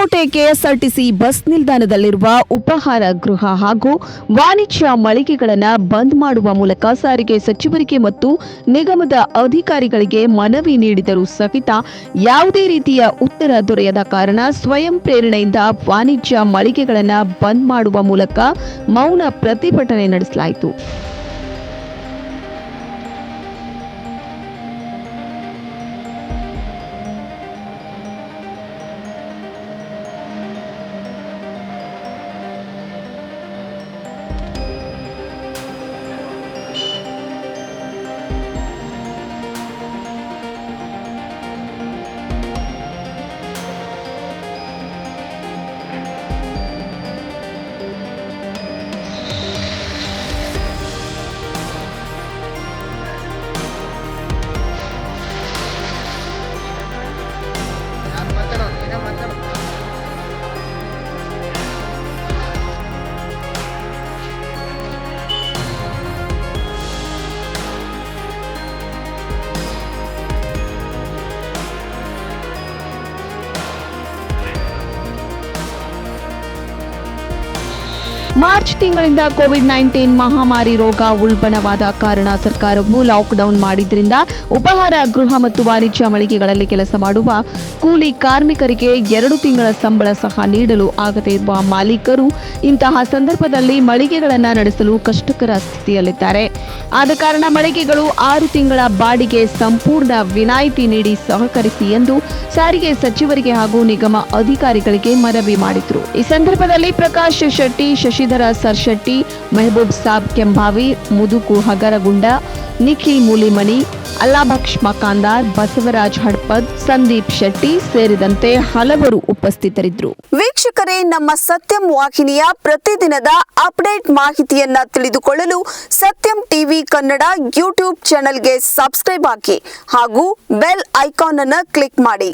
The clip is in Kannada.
ಹೊಸಕೋಟೆ ಕೆಎಸ್ಆರ್ಟಿಸಿ ಬಸ್ ನಿಲ್ದಾಣದಲ್ಲಿರುವ ಉಪಹಾರ ಗೃಹ ಹಾಗೂ ವಾಣಿಜ್ಯ ಮಳಿಗೆಗಳನ್ನು ಬಂದ್ ಮಾಡುವ ಮೂಲಕ ಸಾರಿಗೆ ಸಚಿವರಿಗೆ ಮತ್ತು ನಿಗಮದ ಅಧಿಕಾರಿಗಳಿಗೆ ಮನವಿ ನೀಡಿದರೂ ಸಹಿತ ಯಾವುದೇ ರೀತಿಯ ಉತ್ತರ ದೊರೆಯದ ಕಾರಣ ಸ್ವಯಂ ಪ್ರೇರಣೆಯಿಂದ ವಾಣಿಜ್ಯ ಮಳಿಗೆಗಳನ್ನು ಬಂದ್ ಮಾಡುವ ಮೂಲಕ ಮೌನ ಪ್ರತಿಭಟನೆ ನಡೆಸಲಾಯಿತು. ಮಾರ್ಚ್ ತಿಂಗಳಿಂದ ಕೋವಿಡ್-19 ಮಹಾಮಾರಿ ರೋಗ ಉಲ್ಬಣವಾದ ಕಾರಣ ಸರ್ಕಾರವು ಲಾಕ್ಡೌನ್ ಮಾಡಿದ್ರಿಂದ ಉಪಹಾರ ಗೃಹ ಮತ್ತು ವಾಣಿಜ್ಯ ಮಳಿಗೆಗಳಲ್ಲಿ ಕೆಲಸ ಮಾಡುವ ಕೂಲಿ ಕಾರ್ಮಿಕರಿಗೆ 2 ತಿಂಗಳ ಸಂಬಳ ಸಹ ನೀಡಲು ಆಗದೇ ಇರುವ ಮಾಲೀಕರು ಇಂತಹ ಸಂದರ್ಭದಲ್ಲಿ ಮಳಿಗೆಗಳನ್ನು ನಡೆಸಲು ಕಷ್ಟಕರ ಸ್ಥಿತಿಯಲ್ಲಿದ್ದಾರೆ. ಆದ ಕಾರಣ ಮಳಿಗೆಗಳು 6 ತಿಂಗಳ ಬಾಡಿಗೆ ಸಂಪೂರ್ಣ ವಿನಾಯಿತಿ ನೀಡಿ ಸಹಕರಿಸಿ ಎಂದು ಸಾರಿಗೆ ಸಚಿವರಿಗೆ ಹಾಗೂ ನಿಗಮ ಅಧಿಕಾರಿಗಳಿಗೆ ಮನವಿ ಮಾಡಿದರು. ಈ ಸಂದರ್ಭದಲ್ಲಿ ಪ್ರಕಾಶ್ ಶೆಟ್ಟಿ, ಶಶಿಧರ ಸರ್ಶೆಟ್ಟಿ, ಮೆಹಬೂಬ್ ಸಾಬ್ ಕೆಂಭಾವಿ, ಮುದುಕು ಹಗರಗುಂಡ, ನಿಖಿಲ್ ಮೂಲಿಮನಿ, ಅಲ್ಲಾಬಕ್ಷ್ ಮಕಾಂದಾರ್, ಬಸವರಾಜ್ ಹಡ್ಪದ್, ಸಂದೀಪ್ ಶೆಟ್ಟಿ ಸೇರಿದಂತೆ ಹಲವರು ಉಪಸ್ಥಿತರಿದ್ದರು. ವೀಕ್ಷಕರೇ, ನಮ್ಮ ಸತ್ಯಂ ವಾಹಿನಿಯ ಪ್ರತಿದಿನದ ಅಪ್ಡೇಟ್ ಮಾಹಿತಿಯನ್ನ ತಿಳಿದುಕೊಳ್ಳಲು ಸತ್ಯಂ ಟಿವಿ ಕನ್ನಡ ಯೂಟ್ಯೂಬ್ ಚಾನೆಲ್ಗೆ ಸಬ್ಸ್ಕ್ರೈಬ್ ಆಗಿ ಹಾಗೂ ಬೆಲ್ ಐಕಾನ್ ಅನ್ನು ಕ್ಲಿಕ್ ಮಾಡಿ.